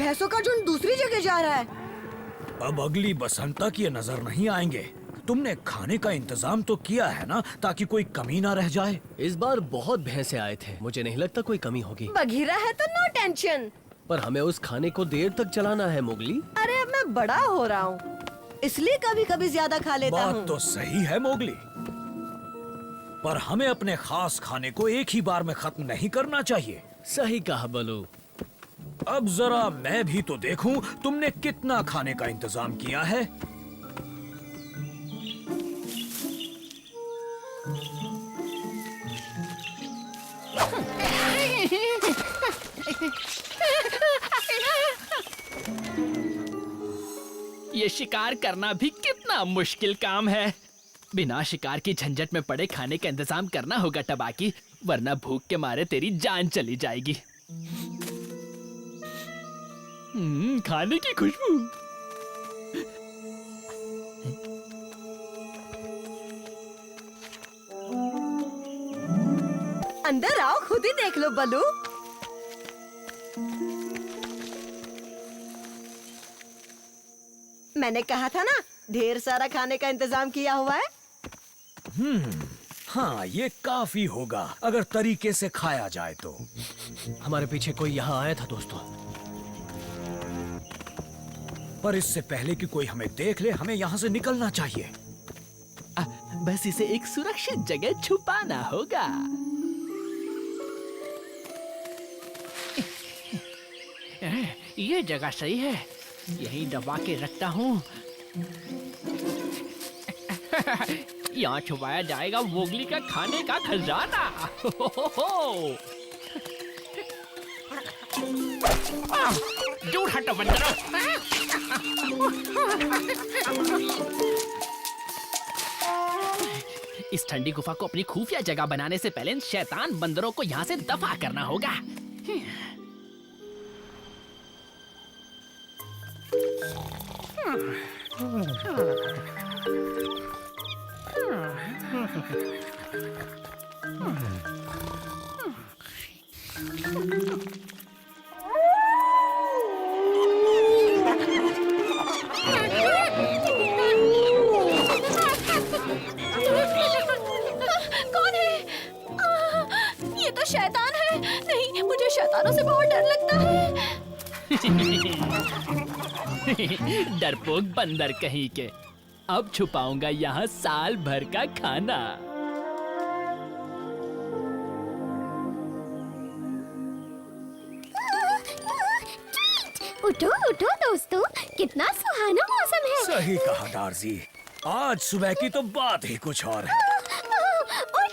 भैंसों का झुंड दूसरी जगह जा रहा है। अब अगली बसंत तक ये नजर नहीं आएंगे। तुमने खाने का इंतजाम तो किया है ना, ताकि कोई कमी ना रह जाए। इस बार बहुत भैंसे आए थे, मुझे नहीं लगता कोई कमी होगी। बघीरा है तो नो टेंशन। पर हमें उस खाने को देर तक चलाना है मोगली। अरे अब मैं बड़ा हो रहा हूँ, इसलिए कभी कभी ज्यादा खा लेता हूँ। बात तो सही है मोगली, पर हमें अपने खास खाने को एक ही बार में खत्म नहीं करना चाहिए। सही कहा बलू। अब जरा मैं भी तो देखूं तुमने कितना खाने का इंतजाम किया है। ये शिकार करना भी कितना मुश्किल काम है। बिना शिकार की झंझट में पड़े खाने का इंतजाम करना होगा टबाकी, वरना भूख के मारे तेरी जान चली जाएगी। खाने की खुशबू। अंदर आओ, खुद ही देख लो बलू। मैंने कहा था ना, ढेर सारा खाने का इंतजाम किया हुआ है। हाँ, ये काफी होगा अगर तरीके से खाया जाए तो। हमारे पीछे कोई यहाँ आया था दोस्तों। पर इससे पहले कि कोई हमें देख ले, हमें यहाँ से निकलना चाहिए। बस इसे एक सुरक्षित जगह छुपाना होगा। ये जगह सही है, यहीं दबा के रखता हूँ। यहाँ छुपाया जाएगा मोगली का खाने का खजाना। दूर हटो बंदरों। इस ठंडी गुफा को अपनी खुफिया जगह बनाने से पहले इन शैतान बंदरों को यहाँ से दफा करना होगा। कौन है? ये तो शैतान है। नहीं, मुझे शैतानों से बहुत डर लगता है। डरपोक बंदर कहीं के। अब छुपाऊंगा यहाँ साल भर का खाना। उठो उठो दोस्तों, कितना सुहाना मौसम है। सही कहा डार्जी, आज सुबह की तो बात ही कुछ और है। उठ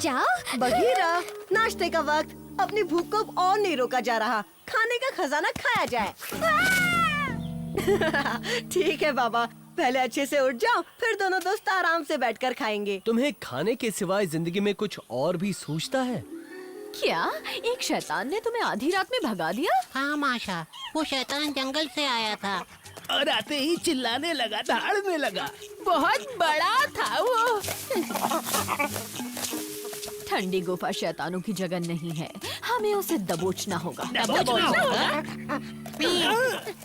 जाओ। बघीरा, नाश्ते का वक्त, अपनी भूख को अब और नहीं रोका जा रहा। खाने का खजाना खाया जाए। ठीक है बाबा, पहले अच्छे से उठ जाओ, फिर दोनों दोस्त आराम से बैठकर खाएंगे। तुम्हें खाने के सिवाय जिंदगी में कुछ और भी सूझता है? क्या एक शैतान ने तुम्हें आधी रात में भगा दिया? हाँ माशा, वो शैतान जंगल से आया था और आते ही चिल्लाने लगा, दहाड़ने लगा। बहुत बड़ा था वो। ठंडी गुफा शैतानों की जगह नहीं है, हमें उसे दबोचना होगा।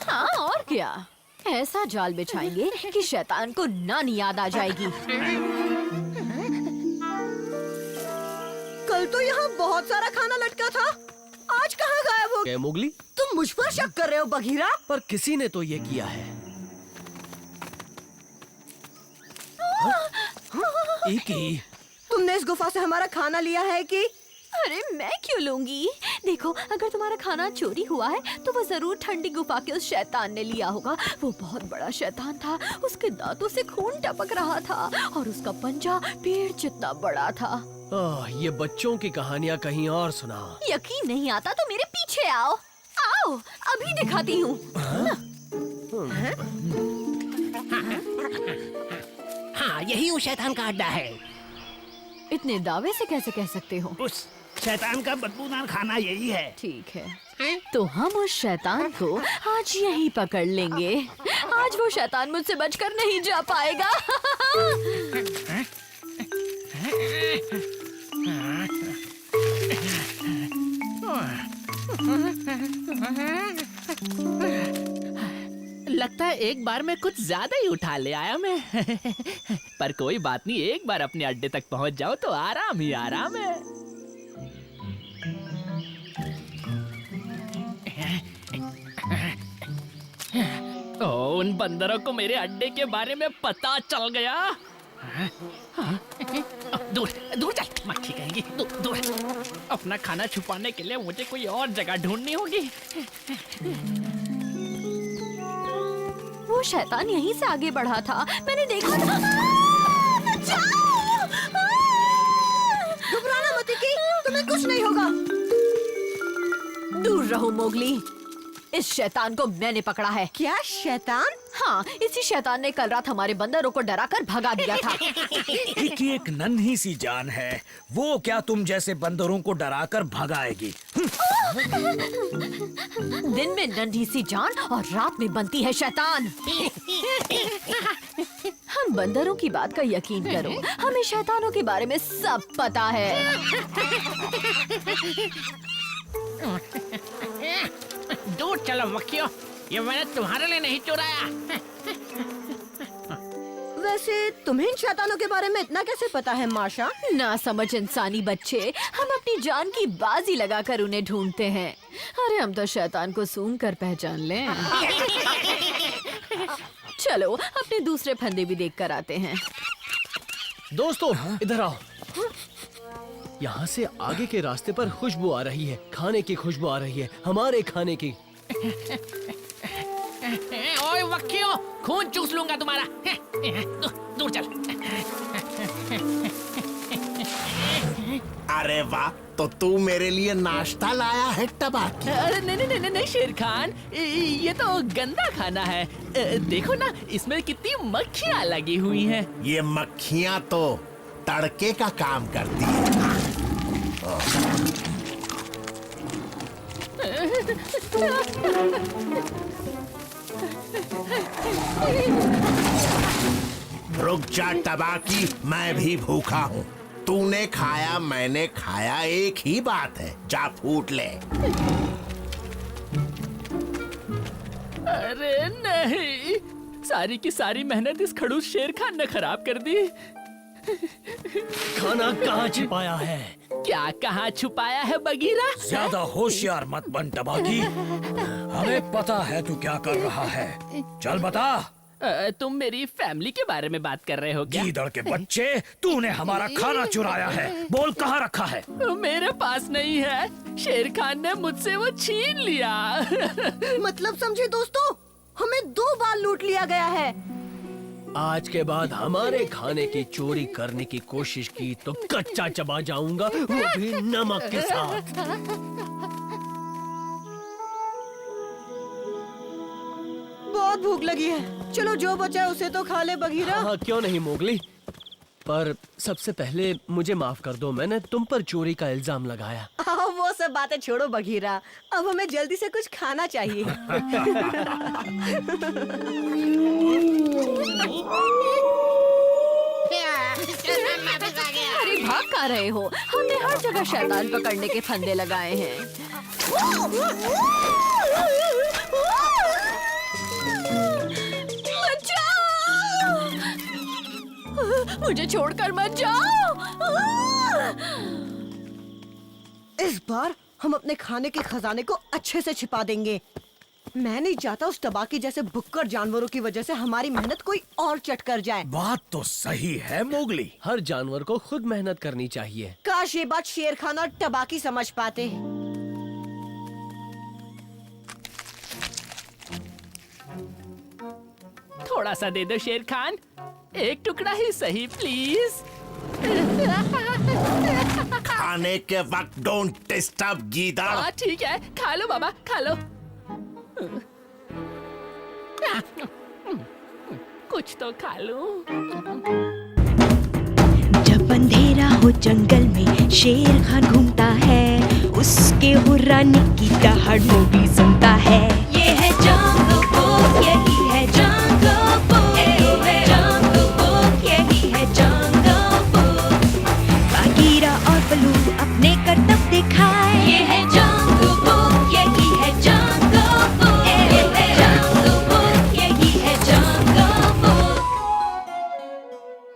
हाँ और क्या, ऐसा जाल बिछाएंगे कि शैतान को नानी याद आ जाएगी। कल तो यहाँ बहुत सारा खाना लटका था, आज कहाँ गायब हो गया? क्या मोगली? तुम मुझ पर शक कर रहे हो बघीरा? पर किसी ने तो ये किया है। एक ही। तुमने इस गुफा से हमारा खाना लिया है कि? अरे मैं क्यों लूंगी? देखो, अगर तुम्हारा खाना चोरी हुआ है तो वो जरूर ठंडी गुफा के उस शैतान ने लिया होगा। वो बहुत बड़ा शैतान था, उसके दांतों से खून टपक रहा था और उसका पंजा पेड़ जितना बड़ा था। ये बच्चों की कहानियाँ कहीं और सुनाओ। यकीन नहीं आता तो मेरे पीछे आओ। आओ, अभी दिखाती हूँ। हाँ, यही उस शैतान का अड्डा है। इतने दावे से कैसे कह सकते हो? उस शैतान का बदबूदार खाना यही है। ठीक है, तो हम उस शैतान को आज यहीं पकड़ लेंगे। आज वो शैतान मुझसे बचकर नहीं जा पाएगा। एक बार में कुछ ज्यादा ही उठा ले आया मैं। पर कोई बात नहीं, एक बार अपने अड्डे तक पहुंच जाओ तो आराम ही आराम है। ओ, उन बंदरों को मेरे अड्डे के बारे में पता चल गया। दूर दूर चल, मक्खी कहेंगी। दूर दूर। अपना खाना छुपाने के लिए मुझे कोई और जगह ढूंढनी होगी। वो शैतान यहीं से आगे बढ़ा था, मैंने देखा था। घबराना मत की, तुम्हें कुछ नहीं होगा। दूर रहो मोगली, इस शैतान को मैंने पकड़ा है। क्या शैतान? हाँ, इसी शैतान ने कल रात हमारे बंदरों को डराकर भगा दिया था। एक नन्ही सी जान है, वो क्या तुम जैसे बंदरों को डराकर भगाएगी? दिन में नन्ही सी जान और रात में बनती है शैतान। हम बंदरों की बात का यकीन करो, हमें शैतानों के बारे में सब पता है। दूर चलो मक्खियों, ये मैंने तुम्हारे लिए नहीं चुराया। वैसे तुम्हें इन शैतानों के बारे में इतना कैसे पता है माशा? ना समझ इंसानी बच्चे, हम अपनी जान की बाजी लगाकर उन्हें ढूंढते हैं। अरे हम तो शैतान को सूंघ कर पहचान लें। चलो अपने दूसरे फंदे भी देख कर आते हैं। दोस्तों इधर आओ। यहाँ से आगे के रास्ते पर खुशबू आ रही है, खाने की खुशबू आ रही है, हमारे खाने की। ओए मक्खियों, खून चूस लूंगा तुम्हारा। दूर चल। अरे वाह, तो तू मेरे लिए नाश्ता लाया है टबाकी? अरे नहीं नहीं नहीं नहीं शेर खान, ये तो गंदा खाना है। देखो ना, इसमें कितनी मक्खियाँ लगी हुई हैं। ये मक्खियाँ तो तड़के का काम करती है। रुक जा टबाकी, मैं भी भूखा हूँ। तूने खाया, मैंने खाया, एक ही बात है। जा फूट ले। अरे नहीं, सारी की सारी मेहनत इस खड़ूस शेर खान ने खराब कर दी। खाना कहाँ छिपाया है? क्या कहाँ छुपाया है बगीरा? ज्यादा होशियार मत बन टबाकी, हमें पता है तू क्या कर रहा है। चल बता। तुम मेरी फैमिली के बारे में बात कर रहे हो क्या? गीदड़ के बच्चे, तूने हमारा खाना चुराया है। बोल कहाँ रखा है? मेरे पास नहीं है, शेर खान ने मुझसे वो छीन लिया। मतलब समझे दोस्तों, हमें 2 बार लूट लिया गया है। आज के बाद हमारे खाने की चोरी करने की कोशिश की तो कच्चा चबा जाऊंगा, वो भी नमक के साथ। बहुत भूख लगी है, चलो जो बचा है उसे तो खा ले बगीरा। हाँ, क्यों नहीं मोगली, पर सबसे पहले मुझे माफ कर दो, मैंने तुम पर चोरी का इल्जाम लगाया। वो सब बातें छोड़ो बगीरा, अब हमें जल्दी से कुछ खाना चाहिए। अरे भाग कहाँ रहे हो? हमने हर जगह शैतान पकड़ने के फंदे लगाए हैं। मुझे छोड़कर मत जाओ। इस बार हम अपने खाने के खजाने को अच्छे से छिपा देंगे। मैं नहीं चाहता उस टबाकी जैसे भुक्कड़ जानवरों की वजह से हमारी मेहनत कोई और चट कर जाए। बात तो सही है मोगली। हर जानवर को खुद मेहनत करनी चाहिए। काश ये बात शेर खान और टबाकी समझ पाते। थोड़ा सा दे दो शेर खान, एक टुकड़ा ही सही प्लीज। खाने के वक्त डोंट डिस्टर्ब गीदड़। हाँ ठीक है, खा लो बाबा, खा लो। कुछ तो खा लो। जब अंधेरा हो जंगल में शेर खान घूमता है, उसके हुर्राने की दहाड़ वो भी सुनता है।